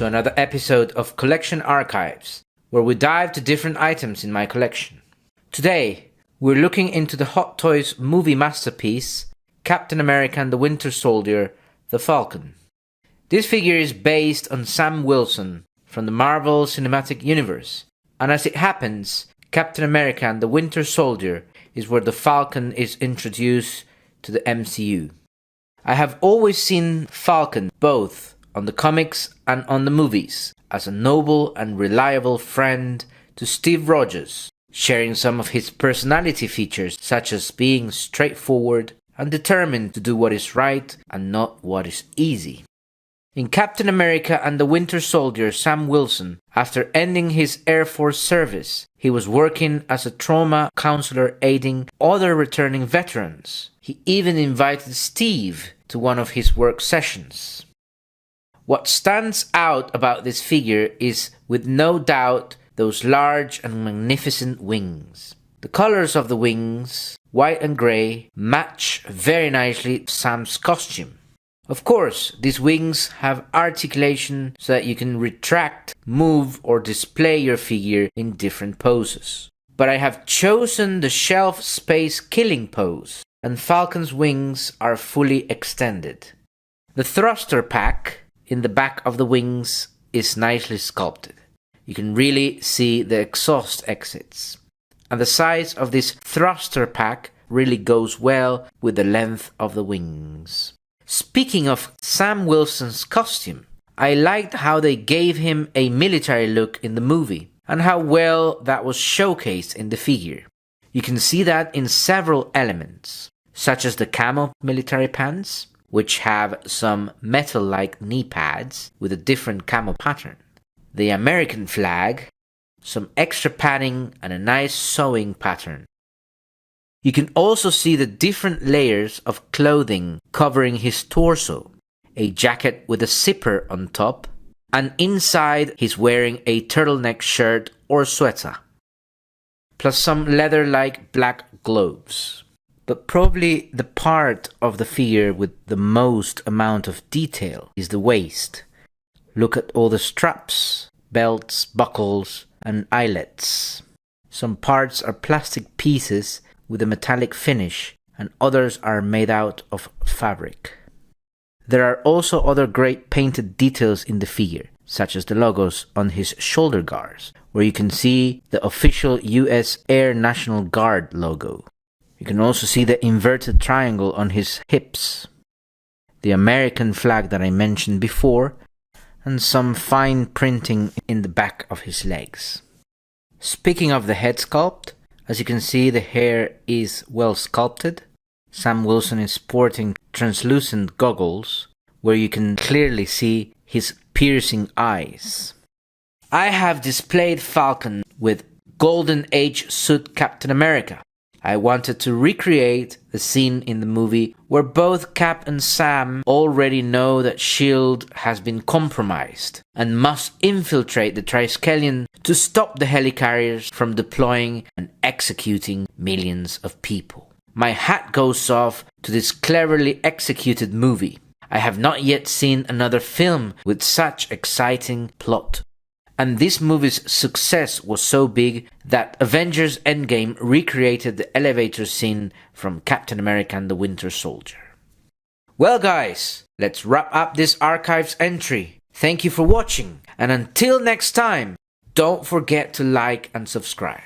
another episode of Collection Archives, where we dive to different items in my collection. Today, we're looking into the Hot Toys movie masterpiece, Captain America and the Winter Soldier, the Falcon. This figure is based on Sam Wilson from the Marvel Cinematic Universe, and as it happens, Captain America and the Winter Soldier is where the Falcon is introduced to the MCU. I have always seen Falcon both on the comics and on the movies as a noble and reliable friend to Steve Rogers, sharing some of his personality features such as being straightforward and determined to do what is right and not what is easy. In Captain America and the Winter Soldier, Sam Wilson, after ending his Air Force service, he was working as a trauma counselor aiding other returning veterans. He even invited Steve to one of his work sessions. What stands out about this figure is, with no doubt, those large and magnificent wings. The colors of the wings, white and grey, match very nicely Sam's costume. Of course, these wings have articulation so that you can retract, move, or display your figure in different poses. But I have chosen the shelf space killing pose, and Falcon's wings are fully extended. The thruster pack in the back of the wings is nicely sculpted. You can really see the exhaust exits. And the size of this thruster pack really goes well with the length of the wings. Speaking of Sam Wilson's costume, I liked how they gave him a military look in the movie, and how well that was showcased in the figure. You can see that in several elements, such as the camo military pants, which have some metal-like knee pads with a different camo pattern, the American flag, some extra padding, and a nice sewing pattern. You can also see the different layers of clothing covering his torso, a jacket with a zipper on top, and inside he's wearing a turtleneck shirt or sweater, plus some leather-like black gloves. But probably the part of the figure with the most amount of detail is the waist. Look at all the straps, belts, buckles, and eyelets. Some parts are plastic pieces with a metallic finish, and others are made out of fabric. There are also other great painted details in the figure, such as the logos on his shoulder guards, where you can see the official US Air National Guard logo. You can also see the inverted triangle on his hips, the American flag that I mentioned before, and some fine printing in the back of his legs. Speaking of the head sculpt, as you can see, the hair is well sculpted. Sam Wilson is sporting translucent goggles, where you can clearly see his piercing eyes. I have displayed Falcon with Golden Age suit Captain America. I wanted to recreate the scene in the movie where both Cap and Sam already know that S.H.I.E.L.D. has been compromised and must infiltrate the Triskelion to stop the helicarriers from deploying and executing millions of people. My hat goes off to this cleverly executed movie. I have not yet seen another film with such exciting plot. And this movie's success was so big that Avengers Endgame recreated the elevator scene from Captain America and the Winter Soldier. Well guys, let's wrap up this archives entry. Thank you for watching, and until next time, don't forget to like and subscribe.